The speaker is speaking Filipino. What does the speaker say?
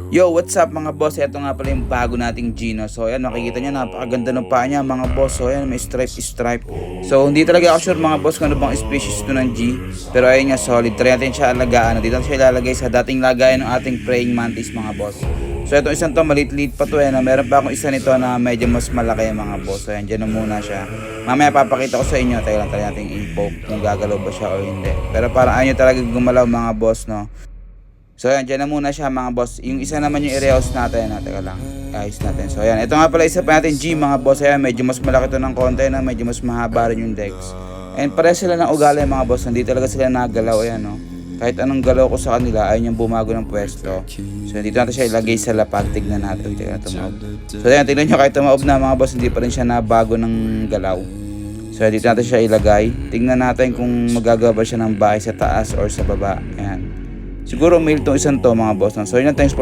Yo, what's up mga boss? Ito nga pala yung bago nating Gino. So ayan, makikita nyo, napakaganda ng paa niya mga boss. So ayan, may stripe. So hindi talaga ako sure mga boss kung ano bang species to ng G. Pero ayun nga, solid. Try natin siya alagaan. Dito natin siya ilalagay sa dating lagayan ng ating praying mantis mga boss. So itong isang to, maliit-liit pa to eh. Meron pa akong isa nito na medyo mas malaki mga boss. So ayan, dyan na muna siya. Mamaya papakita ko sa inyo. Tayo lang tayo natin i-poke kung gagalaw ba siya o hindi. Pero parang ayaw talaga gumalaw mga boss, no? So ayan, dyan na muna siya mga boss. Yung isa naman yung i-rehouse natin. Teka lang, ayos natin. So ayan, ito nga pala isa pa natin G mga boss. Ayan, medyo mas malaki to ng konti na, medyo mas mahaba rin yung legs. And pareho sila ng ugali mga boss. Hindi talaga sila nagalaw. Ayan, no? Kahit anong galaw ko sa kanila, ayun yung bumago ng pwesto. So dito natin siya ilagay sa lapag. Tignan natin. Tignan natin tumaob. So ayan, tignan nyo kahit tumaob na mga boss, hindi pa rin siya nabago ng galaw. So dito natin siya ilagay. Tignan natin kung magagawa ba siya ng bahay sa taas or sa baba. Ayan. Siguro mail tong isang to mga boss. So yun, thanks for